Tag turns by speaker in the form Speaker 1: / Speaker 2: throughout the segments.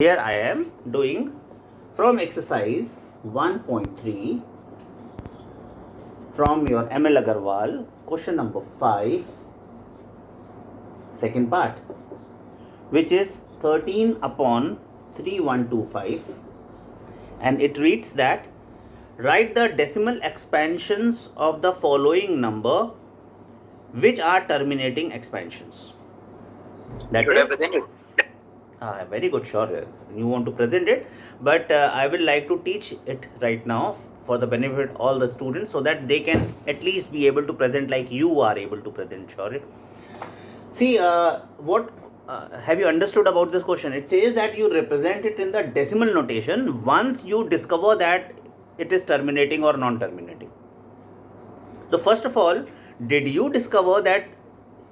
Speaker 1: Here I am doing from exercise 1.3 from your ML Agarwal, question number 5, second part, which is 13 upon 3125, and it reads that write the decimal expansions of the following number which are terminating expansions. That
Speaker 2: Should I
Speaker 1: is,
Speaker 2: present it?
Speaker 1: very good, sure. You want to present it, but I will like to teach it right now for the benefit of all the students, so that they can at least be able to present like you are able to present. Sure. See, what have you understood about this question? It says that you represent it in the decimal notation once you discover that it is terminating or non-terminating. So first of all, did you discover that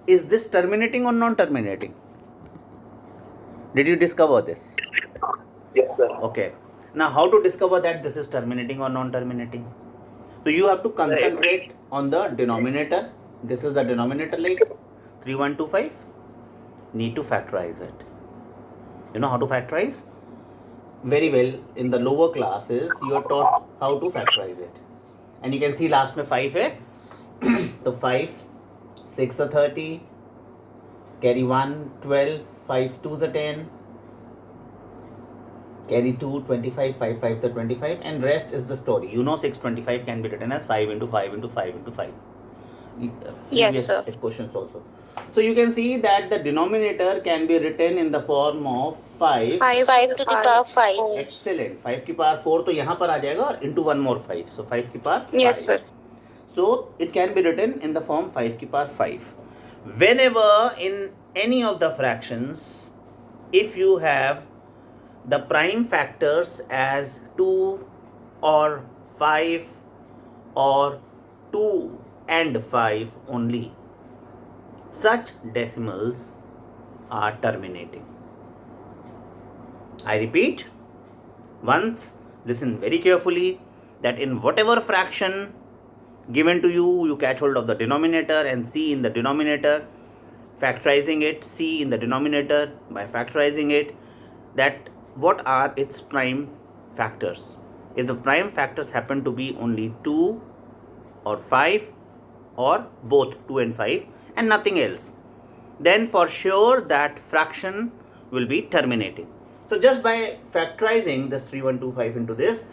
Speaker 1: is this terminating or non-terminating? Did you discover this?
Speaker 2: Yes, sir.
Speaker 1: Okay. Now, how to discover that this is terminating or non-terminating? So you have to concentrate on the denominator. This is the denominator, like 3125. Need to factorize it. You know how to factorize? Very well. In the lower classes, you are taught how to factorize it. And you can see last में 5 है. तो 5, 6 are 30, carry 1, 12, 5 2s are 10, carry 2, 25, 5 5 are 25, and rest is the story. You know 625 can be written as 5 into 5 into 5 into 5.
Speaker 3: Yes, sir.
Speaker 1: Questions also. So you can see that the denominator can be written in the form of 5.
Speaker 3: 5 to the power 5.
Speaker 1: Excellent. 5 की power 4 तो यहाँ पर आ जाएगा और into 1 more 5. So 5 की power 5.
Speaker 3: Yes, sir.
Speaker 1: So it can be written in the form 5 की power 5. Whenever in any of the fractions, if you have the prime factors as 2 or 5 or 2 and 5 only, such decimals are terminating. I repeat, once listen very carefully, that in whatever fraction given to you, you catch hold of the denominator and see in the denominator, factorizing it, see in the denominator by factorizing it, that what are its prime factors. If the prime factors happen to be only 2 or 5 or both 2 and 5 and nothing else, then for sure that fraction will be terminating. So just by factorizing this 3125 into this,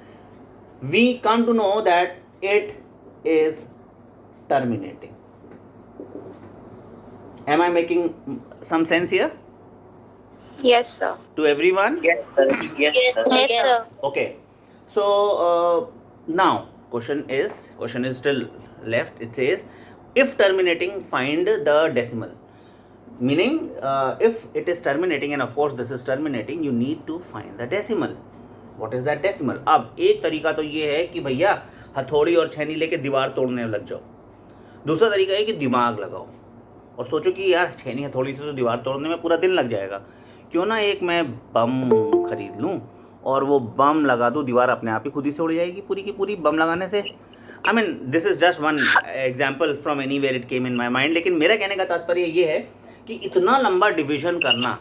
Speaker 1: we come to know that it is terminating. Am I making some sense here
Speaker 3: Yes, sir.
Speaker 1: to everyone?
Speaker 2: Yes, sir. Yes, sir.
Speaker 3: Yes, sir.
Speaker 1: Okay. So now question is still left. It says, if terminating, find the decimal. Meaning, if it is terminating, and of course this is terminating, you need to find the decimal. What is that decimal? अब एक तरीका तो ये है कि भैया हथौड़ी और छेनी लेके दीवार तोड़ने लग जाओ. दूसरा तरीका है कि दिमाग लगाओ और सोचो कि यार छेनी हथौड़ी से तो दीवार तोड़ने में पूरा दिन लग जाएगा, क्यों ना एक मैं बम खरीद लूँ और वो बम लगा दूँ, दीवार अपने आप ही खुद ही से उड़ जाएगी पूरी की पूरी बम लगाने से. I mean this is just one example from anywhere it came in my mind. लेकिन मेरा कहने का तात्पर्य ये है कि इतना लंबा डिविजन करना,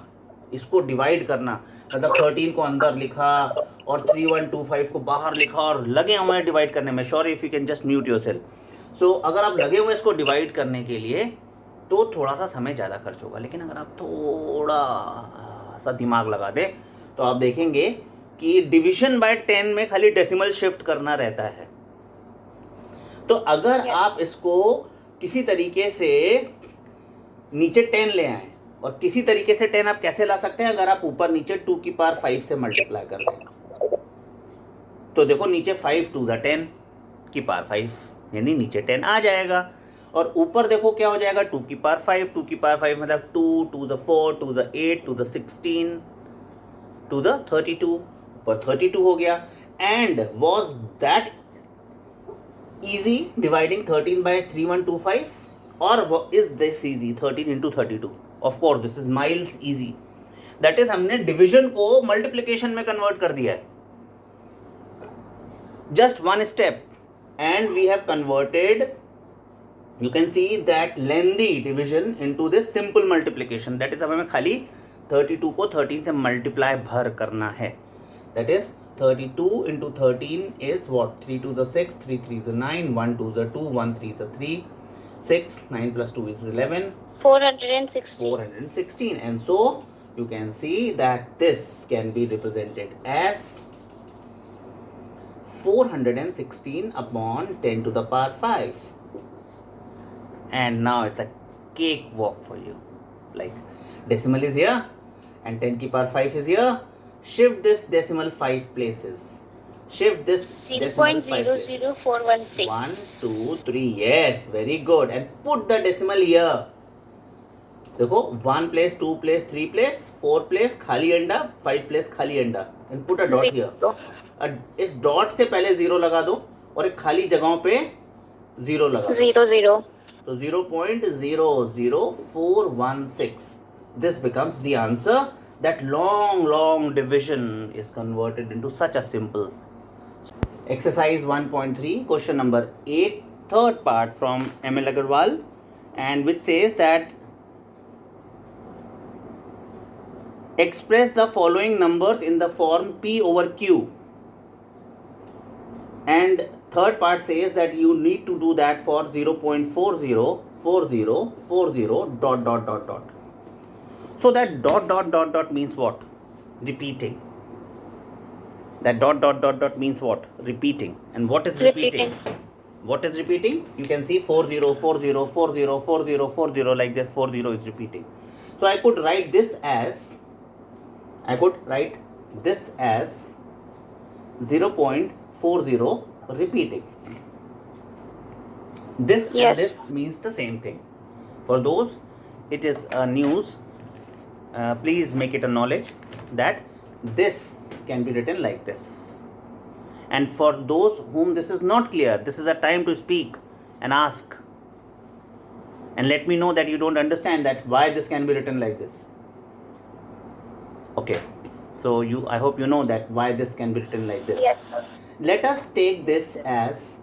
Speaker 1: इसको डिवाइड करना, मतलब 13 को अंदर लिखा और 3125 को बाहर लिखा और लगे हुए हैं डिवाइड करने में. Sure if you can just mute yourself. So अगर आप लगे हुए इसको डिवाइड करने के लिए तो थोड़ा सा समय ज़्यादा खर्च होगा, लेकिन अगर आप थोड़ा सा दिमाग लगा दें तो आप देखेंगे कि डिवीजन बाय 10 में खाली डेसिमल शिफ्ट करना रहता है. तो अगर आप इसको किसी तरीके से नीचे 10 ले आए, और किसी तरीके से 10 आप कैसे ला सकते हैं, अगर आप ऊपर नीचे 2 की पावर 5 से मल्टीप्लाई कर दें तो देखो नीचे 5 2 10 की पावर 5, यानी नीचे 10 आ जाएगा. और ऊपर देखो क्या हो जाएगा, 2 की पावर 5, 2 की पावर 5 मतलब 2 2 the 4 2 the 8 2 the 16 2 the 32, ऊपर 32 हो गया. And was that easy dividing 13 by 3125, or is this easy 13 into 32? Of course this is miles easy. That is हमने division को multiplication में convert कर दिया है. Just one step and we have converted, you can see that lengthy division into this simple multiplication. That is अब हमें खाली 32 को 13 से मल्टीप्लाई भर करना है. That is 32 into 13 is what? 3 2 is 6, 3 3 is 9, 1 2 is 2, 1 3 is 3, 6, 9 plus 2 is 11.
Speaker 3: 416.
Speaker 1: 416. And so you can see that this can be represented as 416 upon 10 to the power 5. And now it's a cakewalk for you. Like decimal is here and 10 ki power 5 is here. Shift this decimal 5 places. Shift this decimal 5 places.
Speaker 3: 0.00416.
Speaker 1: 1, 2, 3. Yes, very good. And put the decimal here. देखो 1 place, 2 place, 3 place, 4 place खाली अंडा, 5 place खाली अंडा. And put a dot here. इस dot से पहले 0 लगा दो और एक खाली जगहों पे 0 लगा दो.
Speaker 3: 0 0.
Speaker 1: So 0.00416. This becomes the answer. That long division is converted into such a simple. Exercise 1.3, question number 8, third part from M.L. Agarwal, and which says that express the following numbers in the form P over Q. And third part says that you need to do that for 0.404040 dot. So that dot means what? Repeating. That dot means what? Repeating. And what is repeating? What is repeating? You can see 40404040 like this. 40 is repeating. So I could write this as 0.40 repeating. This
Speaker 3: Yes.
Speaker 1: and this means the same thing. For those it is a news, please make it a knowledge that this can be written like this. And for those whom this is not clear, this is a time to speak and ask and let me know that you don't understand that why this can be written like this. Okay, so I hope you know that why this can be written like this.
Speaker 3: Yes, sir.
Speaker 1: Let us take this as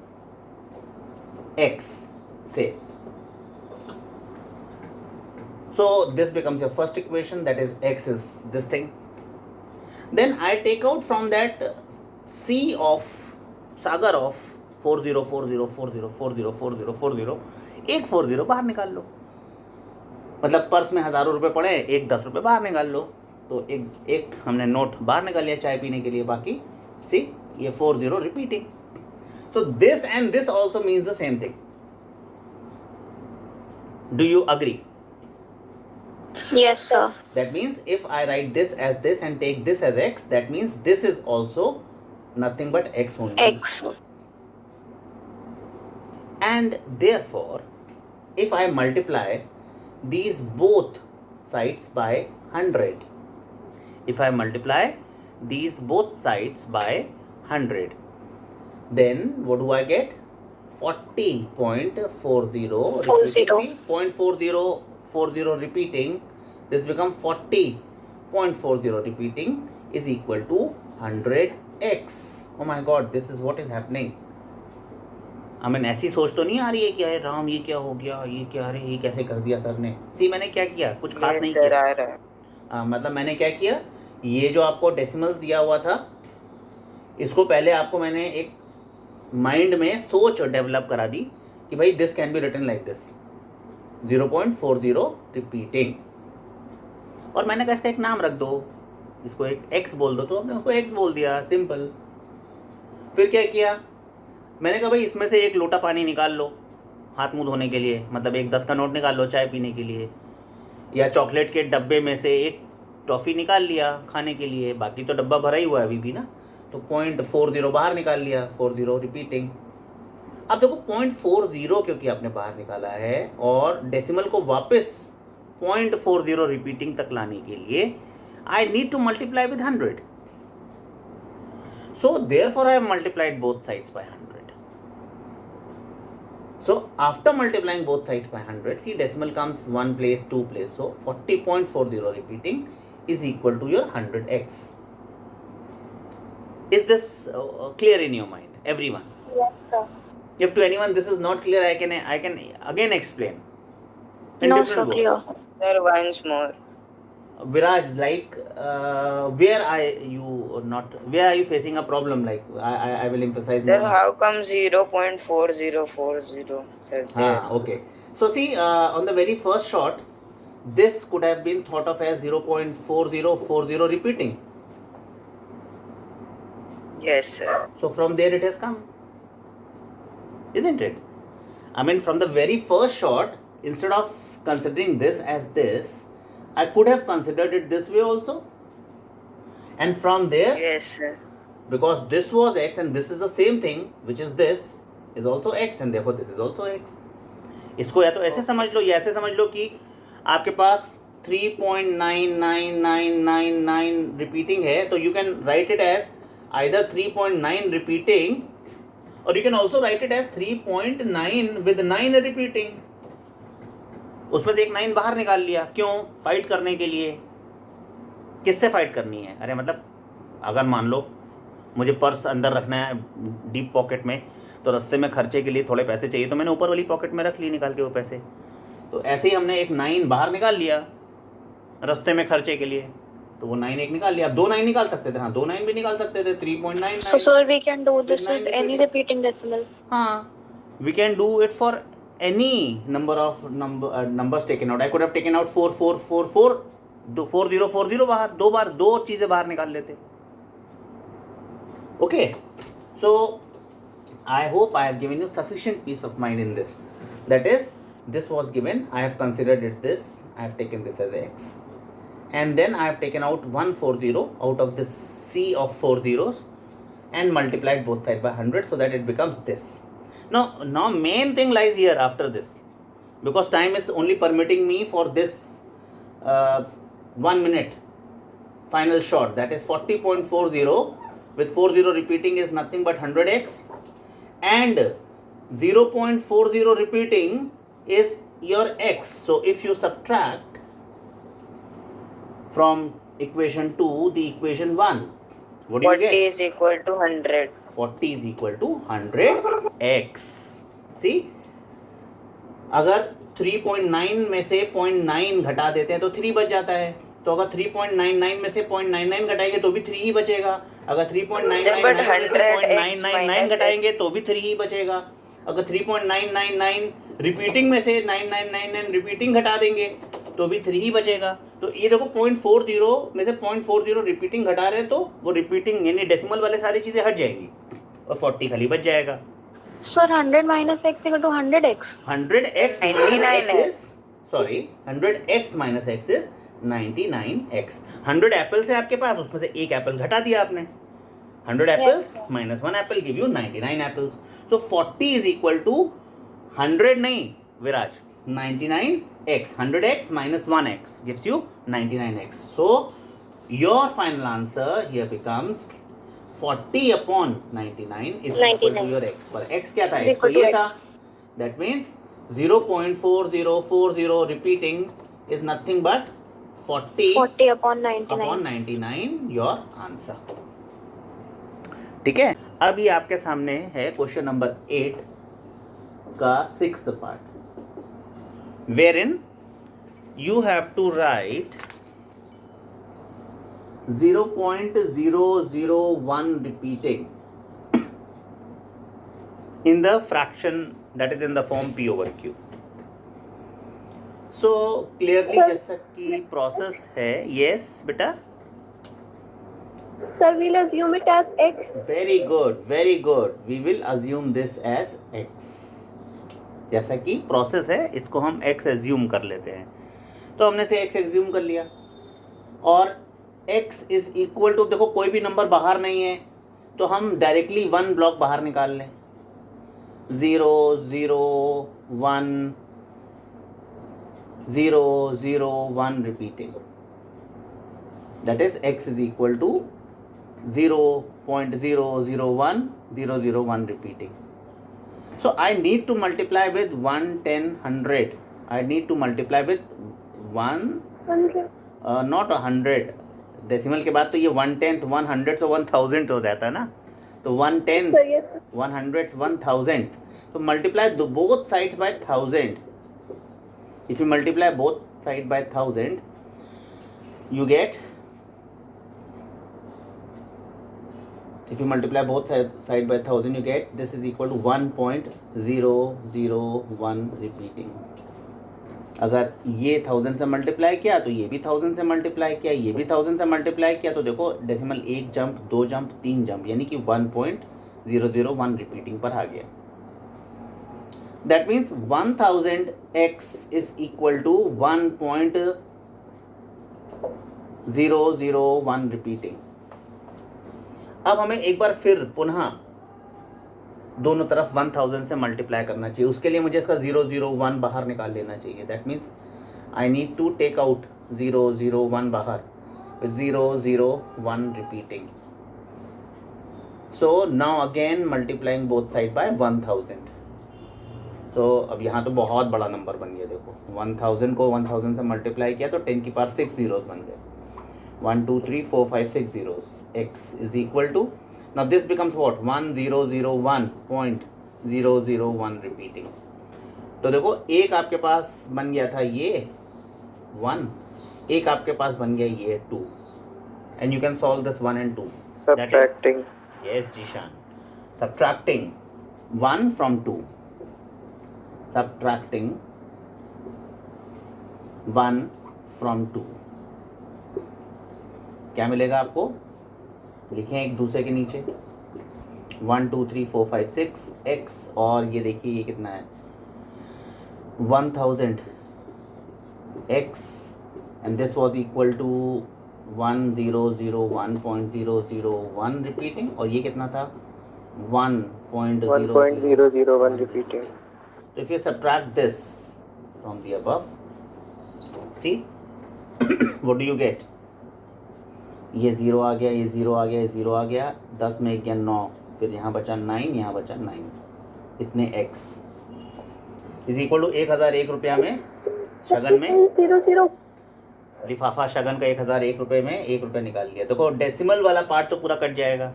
Speaker 1: x, say. So this becomes your first equation, that is x is this thing. Then I take out from that C of sagar of 4040404040 एक 40 बाहर निकाल लो. मतलब purse में हजारों रुपए पड़े, एक 10 रुपए बाहर निकाल लो. तो एक हमने नोट बाहर निकाल लिया चाय पीने के लिए. बाकी सी ये 40 repeating. So this and this also means the same thing. Do you agree?
Speaker 3: Yes, sir.
Speaker 1: That means if I write this as this and take this as x, that means this is also nothing but x only.
Speaker 3: X.
Speaker 1: And therefore, if I multiply these both sides by 100, if I multiply these both sides by 100, then what do I get? 40.40. 0.4040 repeating. This becomes 40.40 repeating is equal to 100x. Oh my God, this is what is happening. I mean, ऐसी सोच तो नहीं आ रही है कि अरे राम ये क्या हो गया, ये क्या, अरे ये कैसे कर दिया सर ने. सी मैंने क्या किया, कुछ खास नहीं किया. मतलब मैंने क्या किया, ये जो आपको डेसिमल्स दिया हुआ था, इसको पहले आपको मैंने एक माइंड में सोच डेवलप करा दी कि भाई this can be written like this 0.40 repeating. और मैंने कहा इसका एक नाम रख दो, इसको एक x बोल दो. तो आपने उसको x बोल दिया, सिंपल. फिर क्या किया, मैंने कहा भाई इसमें से एक लोटा पानी निकाल लो हाथ मुंह धोने के लिए. मतलब एक 10 का नोट निकाल लो चाय पीने के लिए, या चॉकलेट के डब्बे में से एक टॉफ़ी निकाल लिया खाने के लिए. बाकी तो डब्बा भरा ही हुआ है अभी भी ना. तो 0.40 बाहर निकाल लिया, 40 रिपीटिंग. अब देखो 0.40 क्योंकि आपने बाहर निकाला है और डेसिमल को वापस 0.40 रिपीटिंग तक लाने के लिए आई need to multiply with 100. So therefore I have multiplied both sides by 100. So after multiplying both sides by 100, see decimal comes 1 place, 2 place. So 40.40 repeating is equal to your 100x. Is this clear in your mind, everyone?
Speaker 3: Yes, sir.
Speaker 1: If to anyone this is not clear, I can again explain. In
Speaker 3: No,
Speaker 1: different
Speaker 3: sir,
Speaker 1: words.
Speaker 3: clear.
Speaker 4: Sir, once more.
Speaker 1: Viraj, like where are you facing a problem? Like I will emphasize
Speaker 4: Sir,
Speaker 1: more.
Speaker 4: how come 0.4040, sir, there?
Speaker 1: Okay. So see, on the very first shot, this could have been thought of as 0.4040 repeating.
Speaker 4: Yes, sir.
Speaker 1: So from there it has come, isn't it? I mean, from the very first shot, instead of considering this as this, I could have considered it this way also. And from there,
Speaker 4: Yes, sir.
Speaker 1: because this was x and this is the same thing, which is this, is also x, and therefore this is also x. इसको या तो ऐसे समझ लो या ऐसे समझ लो कि आपके पास 3.99999 रिपीटिंग है, तो you can write it as either 3.9 repeating, or you can also write it as 3.9 with 9 repeating. उसमें से एक 9 बाहर निकाल लिया, क्यों? फाइट करने के लिए. किससे फाइट करनी है? अरे मतलब अगर मान लो मुझे पर्स अंदर रखना है डीप पॉकेट में, तो रास्ते में खर्चे के लिए थोड़े पैसे चाहिए, तो मैंने ऊपर वाली पॉकेट में रख लिए निकाल के वो पैसे. तो ऐसे ही हमने एक 9 बाहर निकाल लिया रास्ते में खर्चे के लिए, तो वो 9 एक निकाल लिया. अब 2 9 निकाल सकते थे. हाँ, 2 9 भी निकाल सकते थे. 3.99.
Speaker 3: So sir, we can do this with any repeating decimal.
Speaker 1: हाँ, we can do it for any numbers taken out. I could have taken out 4444, 4040 बाहर, दो चीजें बाहर निकाल लेते. Okay, so I hope I have given you sufficient peace of mind in this. That is, this was given, I have considered it this, I have taken this as x, and then I have taken out 140 out of this sea of 4 zeros and multiplied both sides by 100 so that it becomes this. Now main thing lies here after this, because time is only permitting me for this 1 minute final shot, that is 40.40 with 40 repeating is nothing but 100x, and 0.40 repeating is your x. So if you subtract from equation 2 the equation 1, what do you
Speaker 4: 40
Speaker 1: get?
Speaker 4: is equal to 100.
Speaker 1: 40 is equal to 100x. See, अगर 3.9 में से 0.9 घटा देते हैं तो 3 बच जाता है. तो अगर 3.99 में से 0.99 घटाएंगे तो भी 3 ही बचेगा. अगर 3.999 में से 0.999 घटाएंगे तो भी 3 ही बचेगा. अगर 3.999 रिपीटिंग में से 9999 रिपीटिंग घटा देंगे तो भी 3 ही बचेगा. तो ये देखो 0.40 में से 0.40 रिपीटिंग घटा रहे तो वो रिपीटिंग यानी डेसिमल वाले सारी चीजें हट जाएंगी और 40 खाली बच जाएगा.
Speaker 3: Sir, 100 minus x equal to 100x.
Speaker 1: 100x
Speaker 4: 99
Speaker 1: is, sorry, 100x minus x is 99x. 100 apples है आपके पास, उसमें से एक एप्पल घटा दिया आपने. 100 apples minus 1 apple give you 99 apples. So 40 is equal to 100 नहीं विराज, 99x. 100x minus 1x gives you 99x. So your final answer here becomes 40 upon 99 is equal to your x. पर x क्या था?
Speaker 3: Is
Speaker 1: x
Speaker 3: equal
Speaker 1: तो
Speaker 3: to
Speaker 1: ये था.
Speaker 3: x.
Speaker 1: That means 0.4040 repeating is nothing but 40
Speaker 3: 40 upon 99.
Speaker 1: upon 99 your answer. ठीक है. अब ये आपके सामने है क्वेश्चन नंबर 8 का 6th part, wherein you have to write 0.001 repeating in the fraction that is in the form p over q. So clearly जैसा कि process है, yes बेटा.
Speaker 5: Sir, we'll assume it as x.
Speaker 1: Very good, very good. We will assume this as x. जैसा कि process है इसको हम x assume कर लेते हैं. तो हमने से x एज्यूम कर लिया और x इज इक्वल टू, देखो कोई भी नंबर बाहर नहीं है तो हम डायरेक्टली 1 ब्लॉक बाहर निकाल लें. 0 0 1 0 0 1 repeating. That is x is equal to 0.001 001 repeating. So I need to multiply with 1 10 100. I need to multiply with 1
Speaker 5: 100.
Speaker 1: not 100. Decimal के बाद तो ये 1/10 100 तो 1000 हो जाता है ना. तो 1/10
Speaker 5: Sir, yes.
Speaker 1: 100 1000. तो multiply both sides by 1000. If you multiply both sides by 1000, you get, if you multiply both side by 1000, you get this is equal to 1.001 repeating. अगर ये 1000 से मल्टीप्लाई किया तो ये भी 1000 से मल्टीप्लाई किया, ये भी 1000 से मल्टीप्लाई किया, तो देखो डेसिमल 1 जंप, 2 जंप, 3 जंप, यानी कि 1.001 रिपीटिंग पर आ गया. That means 1000x is equal to 1.001 repeating. अब हमें एक बार फिर पुनः दोनों तरफ 1000 से मल्टीप्लाई करना चाहिए. उसके लिए मुझे इसका 001 बाहर निकाल लेना चाहिए. That means I need to take out 001 बाहर with 001 repeating. So now again multiplying both side by 1000. तो अब यहाँ तो बहुत बड़ा नंबर बन गया. देखो 1000 को 1000 से मल्टीप्लाई किया तो 10 की पावर 6 zeros बन गए. 1 2 3 4 5 6 zeros. X is equal to, now this becomes what, 1001.001 repeating. तो देखो एक आपके पास बन गया था ये 1, एक आपके पास बन गया ये 2, and you can solve this 1 and 2.
Speaker 2: Subtracting.
Speaker 1: Yes, Jishan. Subtracting 1 from 2. Subtracting 1 from 2. क्या मिलेगा आपको? लिखें एक दूसरे के नीचे 1 2 3 4 5 6 x, और ये देखिए ये कितना है 1000 x, and this was equal to 1001.001 repeating, और ये कितना था
Speaker 2: 1.001 repeating.
Speaker 1: So if you subtract this from the above, see what do you get? ये 0 आ गया, ये 0 आ गया, ये 0 आ गया, 10 में 1 गया 9, फिर यहाँ बचा 9, यहाँ बचा 9, इतने x इज इक्वल टू 1001 रुपया में शगन में
Speaker 5: 0
Speaker 1: लिफाफा शगन का 1001 रुपये में 1 रुपया निकाल लिया. देखो डेसिमल वाला पार्ट तो पूरा कट जाएगा.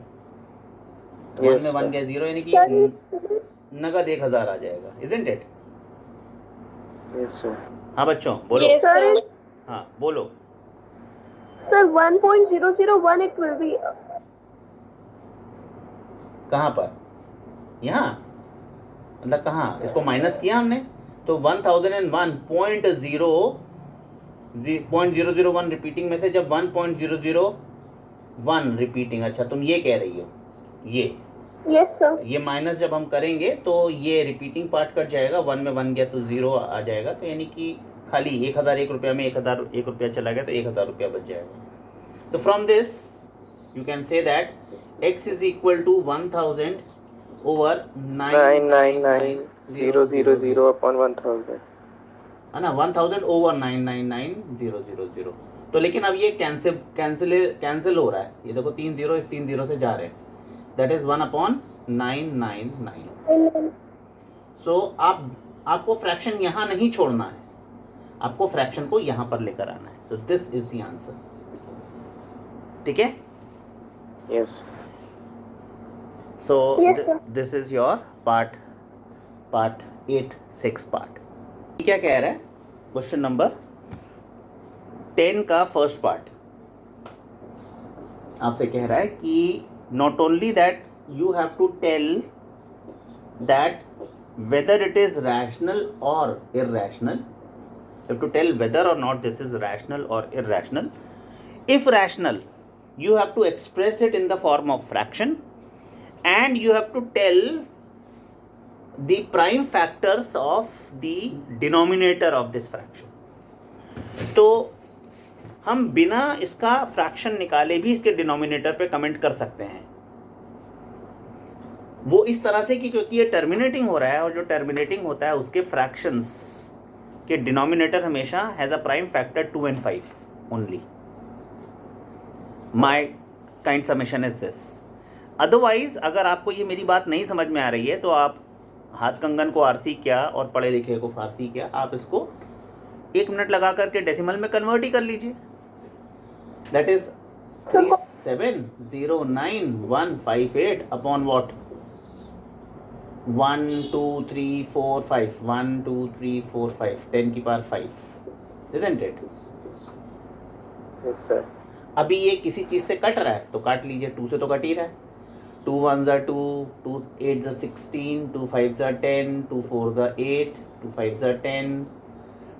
Speaker 1: 1 में 1 गया 0, यानी कि नगद 1000 आ जाएगा. Isn't it?
Speaker 2: Yes, sir.
Speaker 1: हाँ बच्चों बोलो.
Speaker 3: Yes,
Speaker 5: Sir,
Speaker 3: sir.
Speaker 1: हाँ बोलो.
Speaker 5: sir, 1.001 it will be.
Speaker 1: कहाँ पर? यहाँ मतलब कहाँ? इसको माइनस किया हमने तो 1001 रिपीटिंग में से जब 1.001 रिपीटिंग, अच्छा तुम ये कह रही हो,
Speaker 5: Yes, sir.
Speaker 1: ये माइनस जब हम करेंगे तो ये रिपीटिंग पार्ट कट जाएगा. 1 में 1 गया तो 0 आ जाएगा, तो यानी कि खाली 1001 रुपया में 1001 रुपया चला गया तो 1000 रुपया बच जाएगा. तो from this you can say that x is equal to 1000 over
Speaker 2: 999,000 upon 1000.
Speaker 1: है ना, 1000 ओवर 999000. तो लेकिन अब ये कैंसिल हो रहा है. ये देखो 3 0 इस 3 0 से जा रहे हैं. That is 1/999. सो आपको फ्रैक्शन यहाँ नहीं छोड़ना है, आपको फ्रैक्शन को यहाँ पर लेकर आना है. तो दिस इज द आंसर. ठीक है.
Speaker 2: Yes.
Speaker 1: So
Speaker 5: Yes, sir.
Speaker 1: This is your part 8 6 part. क्या कह रहा है? क्वेश्चन नंबर 10 का फर्स्ट पार्ट आपसे कह रहा है कि not only that you have to tell that whether it is rational or irrational. You have to tell whether or not this is rational or irrational. If rational, you have to express it in the form of fraction, and you have to tell the prime factors of the denominator of this fraction. तो हम बिना इसका fraction निकाले भी इसके denominator पे comment कर सकते हैं. वो इस तरह से कि क्योंकि ये टर्मिनेटिंग हो रहा है, और जो टर्मिनेटिंग होता है उसके फ्रैक्शंस के डिनोमिनेटर हमेशा has a prime factor 2 and 5 only. My kind summation is this. Otherwise अगर आपको ये मेरी बात नहीं समझ में आ रही है तो आप हाथ कंगन को आरसी क्या और पढ़े लिखे को फारसी क्या, आप इसको 1 मिनट लगा करके डेसिमल में कन्वर्ट ही कर लीजिए. दैट इज 3709158 अपॉन व्हाट 1 2 3 4 5 1 2 3 4 5 10 की power 5. Isn't it?
Speaker 2: Yes, sir.
Speaker 1: अभी ये किसी चीज़ से कट रहा है तो काट लीजिए, 2 से तो कट ही रहा है। 2 1 ज़ा 2, 2 8 ज़ा 16, 2 5 ज़ा 10, 2 4 ज़ा 8, 2 5 ज़ा 10,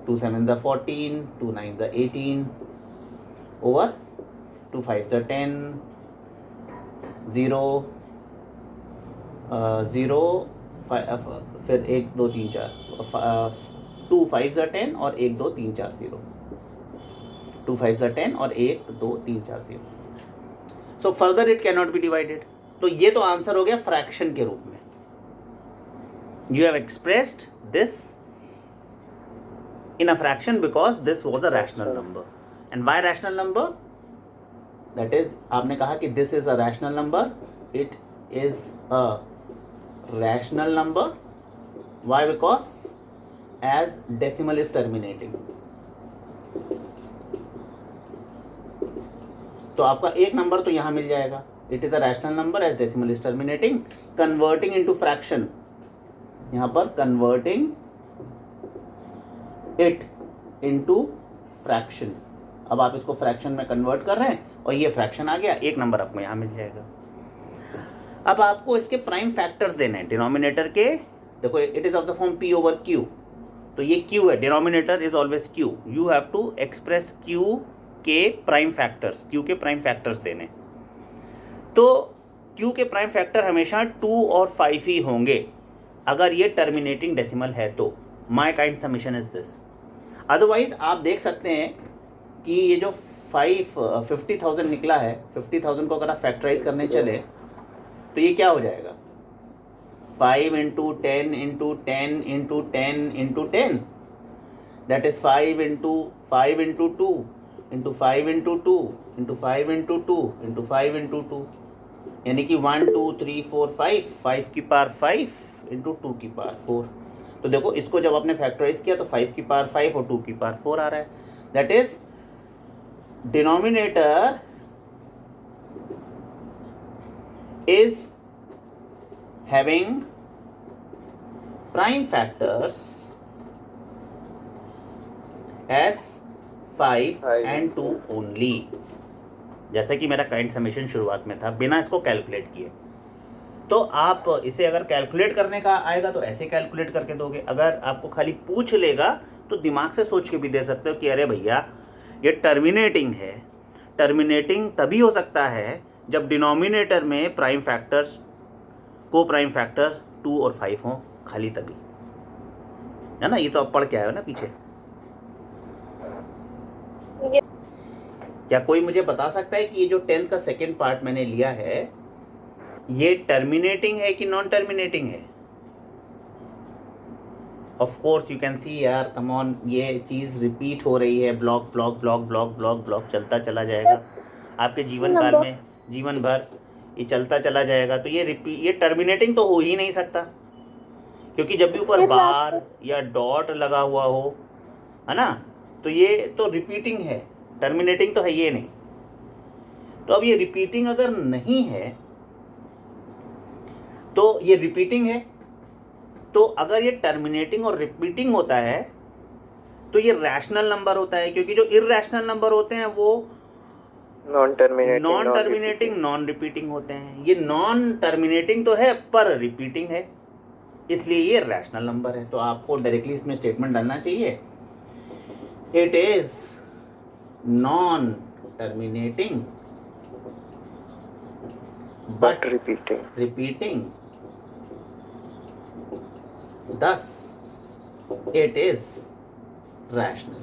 Speaker 1: 2 7 ज़ा 14, 2 9 ज़ा 18 ओवर 2 5 ज़ा 10, 0 0 फिर 1 2 3 4 2 5 ज़ा 10 और 1 2 3 4 0, 2 5 ज़ा 10 और 1 2 3 4 0। So further it can not be divided. तो ये तो आंसर हो गया फ्रैक्शन के रूप में। You have expressed this in a fraction because this was a rational number. And why rational number? That is, आपने कहा कि this is a rational number. It is a rational number. Why? Because as decimal is terminating. तो आपका एक number तो यहाँ मिल जाएगा. It is a rational number as decimal is terminating. Converting into fraction. यहाँ पर converting इट इंटू फ्रैक्शन. अब आप इसको फ्रैक्शन में कन्वर्ट कर रहे हैं और ये फ्रैक्शन आ गया, एक नंबर आपको यहाँ मिल जाएगा. अब आपको इसके प्राइम फैक्टर्स देने हैं डिनोमिनेटर के. देखो it is of the form p over q. तो ये q है, denominator is always q. You have to express q के प्राइम फैक्टर्स, q के प्राइम फैक्टर्स देने. तो q के प्राइम फैक्टर हमेशा 2 और 5 ही होंगे अगर ये टर्मिनेटिंग डेसिमल है तो. My kind summation is this. Otherwise आप देख सकते हैं कि ये जो 50,000 निकला है, 50,000 को अगर आप फैक्टराइज करने चले तो ये क्या हो जाएगा, 5 into 10 into 10 into 10 into 10, that is 5 into 5 into 2 into 5 into 2 into 5 into 2 into 5 into 2, यानी कि 1 2 3 4 5, 5 की पावर 5 इंटू 2 की पावर 4. तो देखो इसको जब आपने फैक्टराइज किया तो 5 की पावर 5 और 2 की पावर 4 आ रहा है. That is denominator is having prime factors as 5 and 2 only. जैसे कि मेरा काइंड समेशन शुरुआत में था, बिना इसको कैलकुलेट किए. तो आप इसे अगर कैलकुलेट करने का आएगा तो ऐसे कैलकुलेट करके दोगे. अगर आपको खाली पूछ लेगा तो दिमाग से सोच के भी दे सकते हो कि अरे भैया ये टर्मिनेटिंग है. टर्मिनेटिंग तभी हो सकता है जब डिनोमिनेटर में प्राइम फैक्टर्स, को प्राइम फैक्टर्स 2 और 5 हों, खाली तभी, है ना. ये तो आप पढ़ के आए हो ना पीछे. क्या कोई मुझे बता सकता है कि ये जो 10th का सेकेंड पार्ट मैंने लिया है ये टर्मिनेटिंग है कि नॉन टर्मिनेटिंग है? Of course you can see यार, कम ऑन, ये चीज़ रिपीट हो रही है. Block block block block block block चलता चला जाएगा आपके जीवन काल में, जीवन भर ये चलता चला जाएगा. तो ये टर्मिनेटिंग तो हो ही नहीं सकता, क्योंकि जब भी ऊपर बार या डॉट लगा हुआ हो, है ना, तो ये तो रिपीटिंग है, टर्मिनेटिंग तो है ये नहीं. तो अब ये रिपीटिंग अगर नहीं है तो ये रिपीटिंग है. तो अगर ये टर्मिनेटिंग और रिपीटिंग होता है तो ये रैशनल नंबर होता है, क्योंकि जो इररैशनल नंबर होते हैं वो नॉन टर्मिनेटिंग नॉन रिपीटिंग होते हैं. ये नॉन टर्मिनेटिंग तो है पर रिपीटिंग है, इसलिए ये रैशनल नंबर है. तो आपको डायरेक्टली इसमें स्टेटमेंट डालना चाहिए, it is non terminating but repeating, thus it is rational.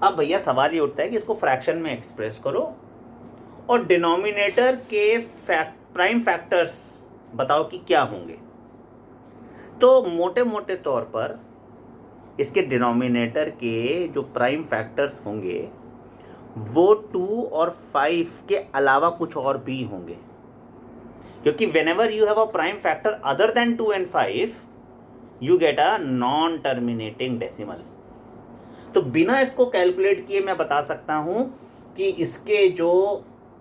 Speaker 1: अब भैया सवाल ये उठता है कि इसको फ्रैक्शन में एक्सप्रेस करो और डिनोमिनेटर के प्राइम फैक्टर्स बताओ कि क्या होंगे. तो मोटे मोटे तौर पर इसके डिनोमिनेटर के जो प्राइम फैक्टर्स होंगे वो 2 और 5 के अलावा कुछ और भी होंगे, क्योंकि whenever you have a prime factor other than 2 and 5 you get a non terminating decimal. तो बिना इसको कैलकुलेट किए मैं बता सकता हूं कि इसके जो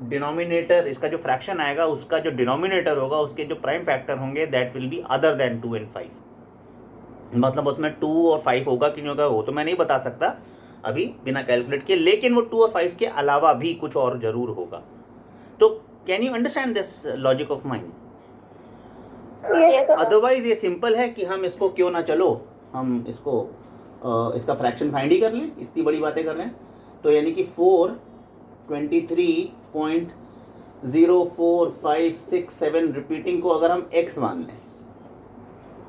Speaker 1: डिनोमिनेटर, इसका जो फ्रैक्शन आएगा उसका जो डिनोमिनेटर होगा उसके जो प्राइम फैक्टर होंगे that will B other than 2 and 5. मतलब उसमें 2 और 5 होगा कि नहीं होगा वो तो मैं नहीं बता सकता. अभी बिना कैलकुलेट किए, लेकिन वो 2 और 5 के अलावा भी कुछ और ज़रूर होगा। तो can you understand this logic of mind?
Speaker 5: Yes, sir.
Speaker 1: Otherwise ये सिंपल है कि हम इसको क्यों ना, चलो हम इसको इसका फ्रैक्शन फाइंड ही कर लें, इतनी बड़ी बातें कर रहे हैं। तो यानी कि 423.04567 रिपीटिंग को अगर हम x मान लें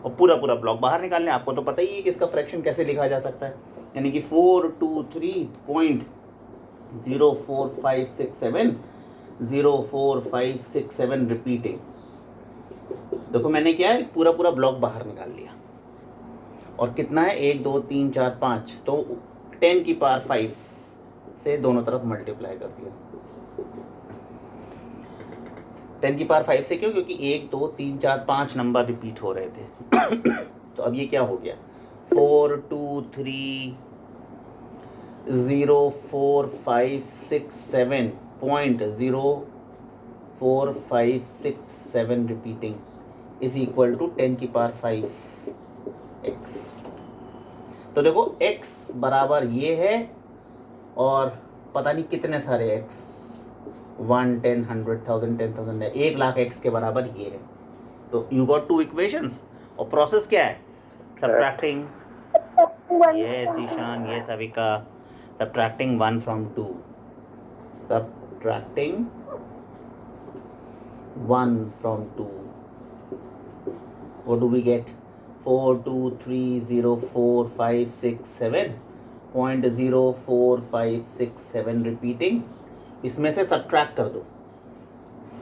Speaker 1: और पूरा पूरा ब्लॉक बाहर निकाल लें, आपको तो पता ही है कि इसका फ्रैक्शन कैसे लिखा जा सकता है। यानी कि 423.04567 रिपीटिंग। देखो मैंने क्या है, पूरा पूरा ब्लॉक बाहर निकाल लिया। और कितना है, 1 2 3 4 5, तो 10 की पावर 5 से दोनों तरफ मल्टीप्लाई कर दिया। 10 की पावर 5 से क्यों? क्योंकि 1 2 3 4 5 नंबर रिपीट हो रहे थे। तो अब ये क्या हो गया, 423.04567 रिपीटिंग इज इक्वल टू 10 की पावर 5 x। तो देखो x बराबर ये है और पता नहीं कितने सारे x, 1 10 100,000 10,000 है, 1 लाख x के बराबर ये है। तो यू गॉट 2 इक्वेशंस। और प्रोसेस क्या है, subtracting. Yes Ishaan, yes Avika, subtracting 1 from 2, subtracting 1 from 2। what do we get, 423.04567 repeating. इसमें से सब्ट्रैक्ट कर दो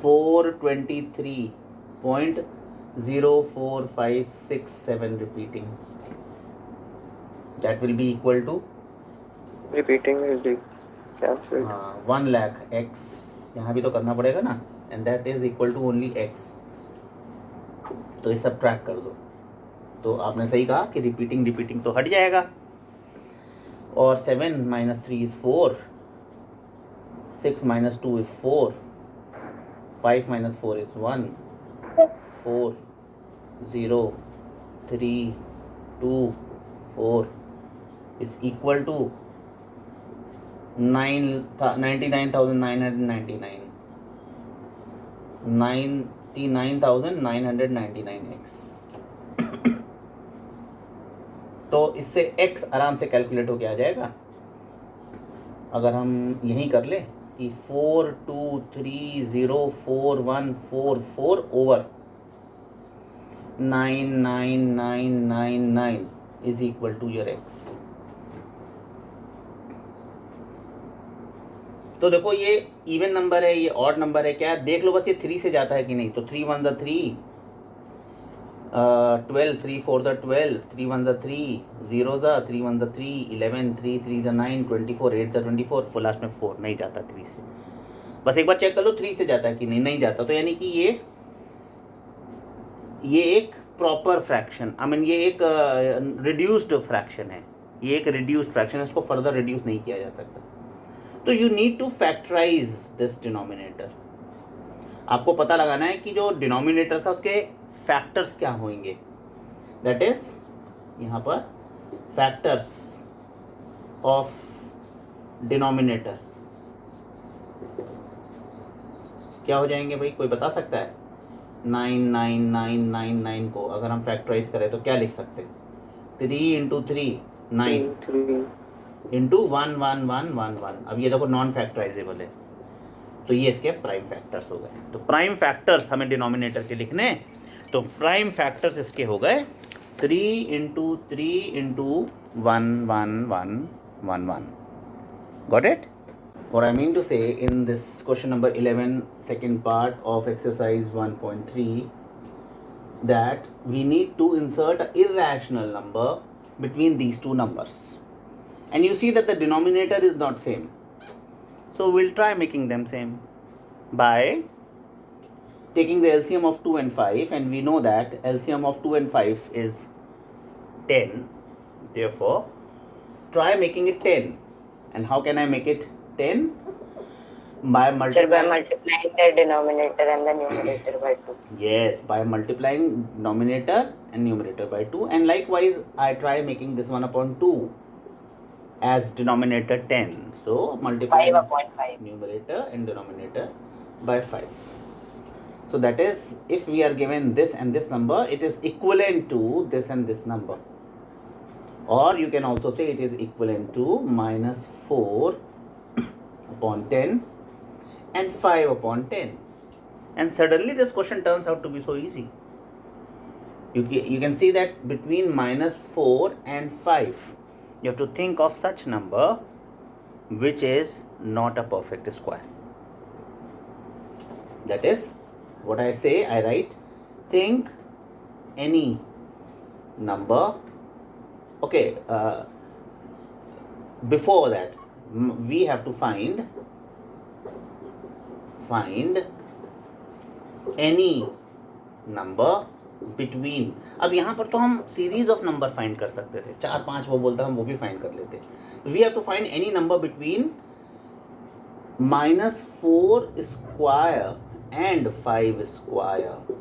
Speaker 1: 423.04567 repeating, that will be equal to,
Speaker 2: Repeating will be cancelled.
Speaker 1: 1 lakh x, यहाँ भी तो करना पड़ेगा ना, and that is equal to only x। तो ये सब्ट्रैक्ट कर दो। तो आपने सही कहा कि रिपीटिंग तो हट जाएगा। और 7 - 3 is 4, 6 - 2 is 4, 5 - 4 is 1, 4 0 3 2 4 is equal to 99,999, 99,999x। तो इससे x आराम से कैलकुलेट होके आ जाएगा। अगर हम यही कर ले कि 423.04144 over 99999 is equal to your x। तो देखो ये इवन नंबर है, ये ऑड नंबर है, क्या देख लो बस ये 3 से जाता है कि नहीं। तो 3 1 3, 12 3 4 12, 3 1 3, 0 3 1 3, 11 3 3 9, 24 8 24, फुल लास्ट में 4 नहीं जाता 3 से। बस एक बार चेक कर लो 3 से जाता है कि नहीं जाता। तो यानी कि ये एक प्रॉपर फ्रैक्शन, आई मीन ये एक रिड्यूस्ड फ्रैक्शन है, ये एक रिड्यूस्ड फ्रैक्शन है, इसको फर्दर रिड्यूस नहीं किया जा सकता। तो you need to factorize this denominator. आपको पता लगाना है कि जो डिनोमिनेटर था उसके फैक्टर्स क्या होंगे, दैट इज यहाँ पर फैक्टर्स ऑफ डिनोमिनेटर क्या हो जाएंगे भाई, कोई बता सकता है? 99999 को अगर हम फैक्टराइज करें तो क्या लिख सकते हैं? 3 × 3 9
Speaker 2: 3
Speaker 1: इंटू 1 1 1 1 1। अब ये देखो नॉन फैक्टराइजेबल है, तो ये इसके प्राइम फैक्टर्स हो गए। तो प्राइम फैक्टर्स हमें डिनोमिनेटर के लिखने, तो प्राइम फैक्टर्स इसके हो गए 3 × 3 × 1 1 1 1 1। Got it? What I mean to say, in this question number 11 second part of exercise 1.3, that we need to insert an irrational number between these two numbers, and you see that the denominator is not same, so we'll try making them same by taking the LCM of 2 and 5, and we know that LCM of 2 and 5 is 10, therefore try making it 10. And how can I make it 10? By multiplying
Speaker 4: the denominator and the numerator by 2.
Speaker 1: Yes, by multiplying denominator and numerator by 2, and likewise I try making this 1/2 as denominator 10. So multiply
Speaker 4: 5/5.
Speaker 1: numerator and denominator by 5. So that is, if we are given this and this number, it is equivalent to this and this number. Or you can also say it is equivalent to minus 4 upon 10 and 5 upon 10. And suddenly this question turns out to be so easy. You can see that between minus 4 and 5, you have to think of such number which is not a perfect square. That is what I say. I write, think any number. Okay, before that we have to find any number between. अब यहाँ पर तो हम series of number find कर सकते थे, 4-5 वो बोलता हम वो भी फाइंड कर लेते. We have to find any number between -4 square and 5 square.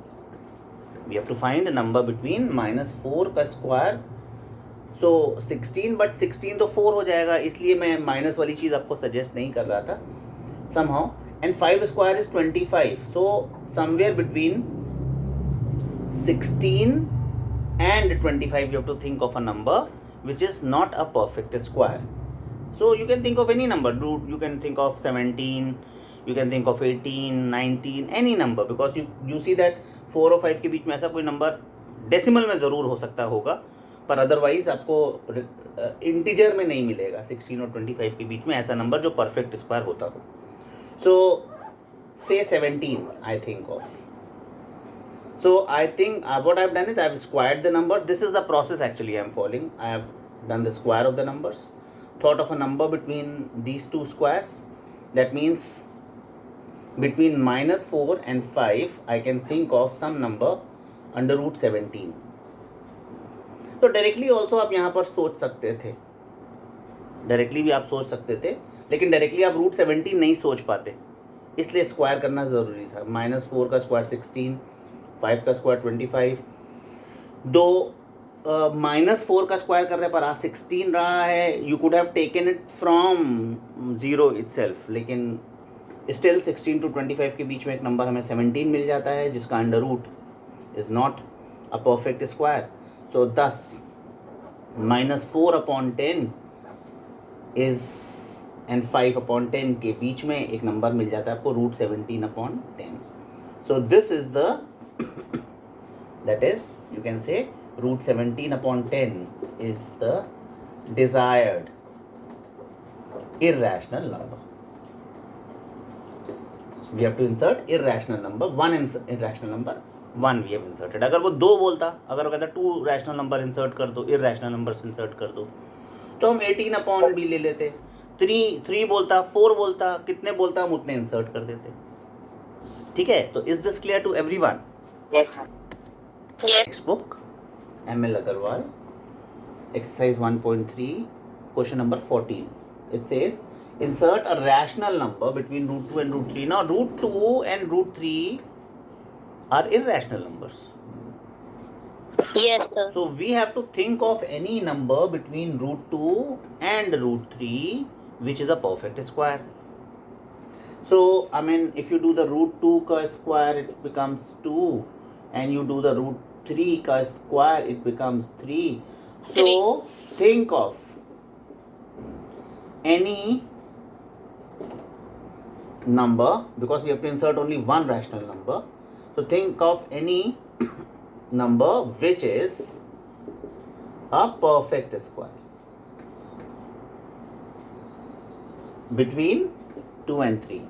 Speaker 1: We have to find number between -4 का स्क्वायर. सो 16, बट 16 तो 4 हो जाएगा, इसलिए मैं माइनस वाली चीज़ आपको सजेस्ट नहीं कर रहा था somehow. And 5 square is 25. So somewhere between 16 and 25 you have to think of a number which is not a perfect square. So you can think of any number. You can think of 17, you can think of 18, 19, any number, because you see that 4 और 5 के बीच में ऐसा कोई number decimal में ज़रूर हो सकता होगा, पर अदरवाइज आपको इंटीजर में नहीं मिलेगा 16 और 25 के बीच में ऐसा नंबर जो परफेक्ट स्क्वायर होता हो. So say 17 I think of. So I think what I've done is I've squared the numbers. This is the process actually I'm following. I have done the square of the numbers, thought of a number between these two squares. That means between -4 and 5 I can think of some number under root 17. तो directly also आप यहाँ पर सोच सकते थे, directly भी आप सोच सकते थे, लेकिन डायरेक्टली आप रूट 17 नहीं सोच पाते, इसलिए स्क्वायर करना ज़रूरी था. -4 का स्क्वायर 16, 5 का स्क्वायर 25. दो -4 का स्क्वायर कर रहे पर आज 16 रहा है. You could have taken it from 0 itself, लेकिन स्टिल 16 to 25 के बीच में एक नंबर हमें 17 मिल जाता है जिसका under root is not a perfect square. So thus -4 upon 10 is and 5 upon 10 के बीच में एक नंबर मिल जाता है आपको root 17 upon 10. So this is the that is you can say root 17 upon 10 is the desired irrational number. We have to insert irrational number, one irrational number, one we have inserted. अगर वो 2 बोलता, अगर वो कहता 2 rational number insert कर दो, irrational numbers insert कर दो, तो हम 18 upon भी ले लेते. 3 बोलता, 4 बोलता, कितने बोलता हम उतने इंसर्ट कर देते. ठीक है, तो is this clear to everyone?
Speaker 4: Yes, sir.
Speaker 1: Text book ML Agarwal, exercise 1.3, question number 14. It says insert a rational number between root 2 and root 3. Now root 2 and root 3 are irrational numbers.
Speaker 5: Yes, sir.
Speaker 1: So we have to think of any number between root 2 and root 3 which is a perfect square. So I mean, if you do the root 2 ka square it becomes 2, and you do the root 3 ka square it becomes 3. So think of any number, because we have to insert only one rational number. So think of any number which is a perfect square between 2 and 3.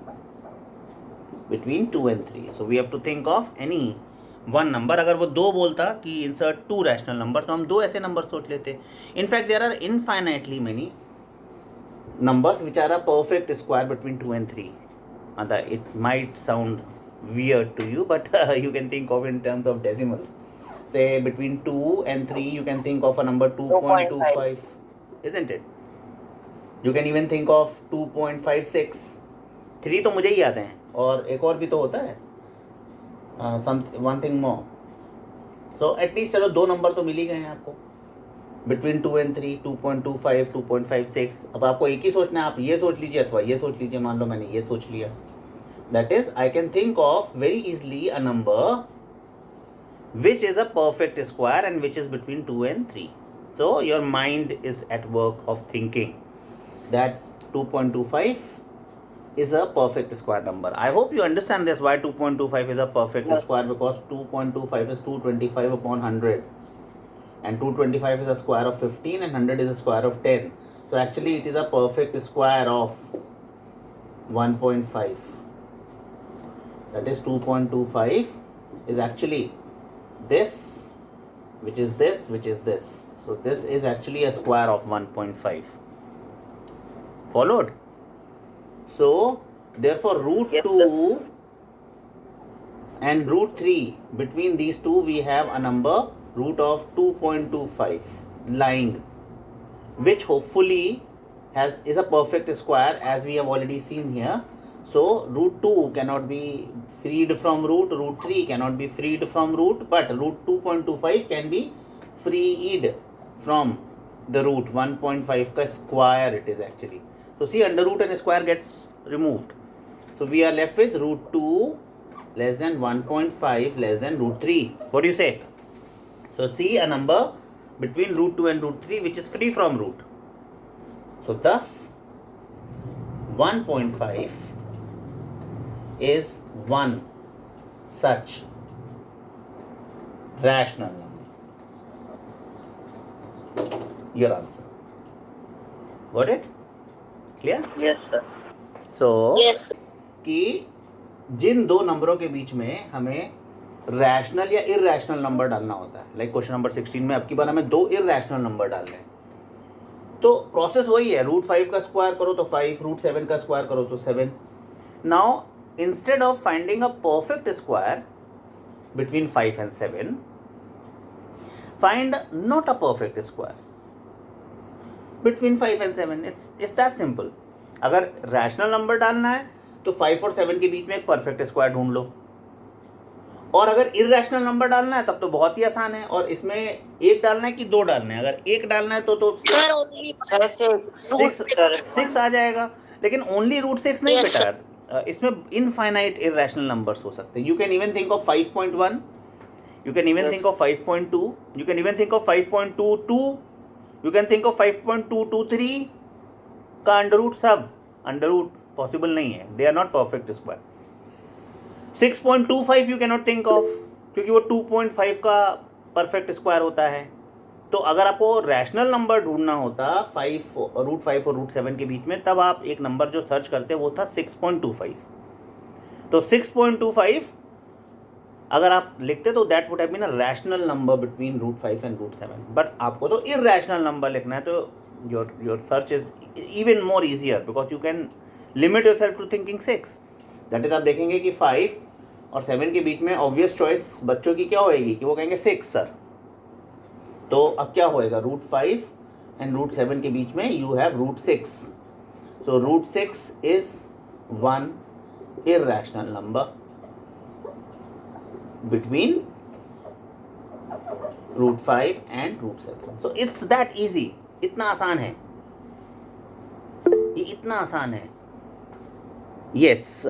Speaker 1: Between 2 and 3. So we have to think of any one number. अगर वो 2 बोलता कि insert 2 rational number, तो हम 2 ऐसे number सोच लेते. In fact there are infinitely many numbers which are a perfect square between 2 and 3. It might sound weird to you, but you can think of in terms of decimals. Say between 2 and 3 you can think of a number 2.25, isn't it? You can even think of 2.56. 3 तो मुझे ही याद हैं, और एक और भी तो होता है, one thing more. So at least चलो 2 नंबर तो मिल ही गए हैं आपको. Between 2 and 3, 2.25, 2.56. अब आपको एक ही सोचना है, आप ये सोच लीजिए अथवा ये सोच लीजिए. मान लो मैंने ये सोच लिया. That is, I can think of very easily a number which is a perfect square and which is between 2 and 3. So your mind is at work of thinking that 2.25 is a perfect square number. I hope you understand this, why 2.25 is a perfect square, because 2.25 is 225 upon 100 and 225 is a square of 15 and 100 is a square of 10. So actually it is a perfect square of 1.5. That is 2.25 is actually this, which is this, which is this. So this is actually a square of 1.5. Followed? So therefore root 2 and root 3, between these two we have a number root of 2.25 lying, which hopefully is a perfect square, as we have already seen here. So root 2 cannot be freed from root 3 cannot be freed from root, but root 2.25 can be freed from the root 1.5 ka square it is actually. So see, under root and square gets removed. So we are left with root 2 less than 1.5 less than root 3. What do you say? So see a number between root 2 and root 3 which is free from root. So thus 1.5 is one such rational number. Your answer. Got it? Clear?
Speaker 2: Yes, sir.
Speaker 1: So
Speaker 3: Yes.
Speaker 1: कि जिन दो नंबरों के बीच में हमें rational या irrational number डालना होता है, लाइक क्वेश्चन नंबर 16 में आपकी बार हमें दो इरैशनल नंबर डालने हैं, तो प्रोसेस वही है. रूट 5 का स्क्वायर करो तो 5, रूट 7 का स्क्वायर करो तो 7. Now instead of finding a perfect square between 5 and 7, find not a perfect square between 5 and 7. It's that simple. अगर रैशनल नंबर डालना है तो 5 और 7 के बीच में एक परफेक्ट स्क्वायर ढूंढ लो, और अगर इरैशनल नंबर डालना है तब तो बहुत ही आसान है, और इसमें एक डालना है कि दो डालना है. अगर एक डालना है तो
Speaker 3: Sir, only
Speaker 1: 6 आ जाएगा, लेकिन ओनली रूट 6 नहीं
Speaker 3: Yes,
Speaker 1: बेटा, इसमें इनफाइनाइट इरैशनल नंबर्स हो सकते हैं. You can even think of 5.1, you can even
Speaker 2: Yes.
Speaker 1: think of 5.2, you can even think of 5.22, you can think of 5.223 का अंडर रूट. सब अंडर रूट पॉसिबल नहीं है, they are not perfect square. 6.25 you cannot think of, क्योंकि वो 2.5 का perfect square होता है. तो अगर आपको रैशनल नंबर ढूंढना होता रूट 5 और रूट 7 के बीच में, तब आप एक नंबर जो सर्च करते वो था 6.25. तो 6.25 अगर आप लिखते तो that would have been a rational number between root 5 and root 7. But आपको तो इरैशनल नंबर लिखना है, तो your search is even more easier because you can limit yourself to thinking 6. That is आप देखेंगे कि 5 और 7 के बीच में ऑब्वियस चॉइस बच्चों की क्या होएगी कि वो कहेंगे 6 सर. तो अब क्या होएगा, रूट 5 एंड रूट 7 के बीच में you have root 6. So root 6 is one irrational number between root 5 and root 7. So it's that easy. इतना आसान है, ये इतना आसान है. Yes,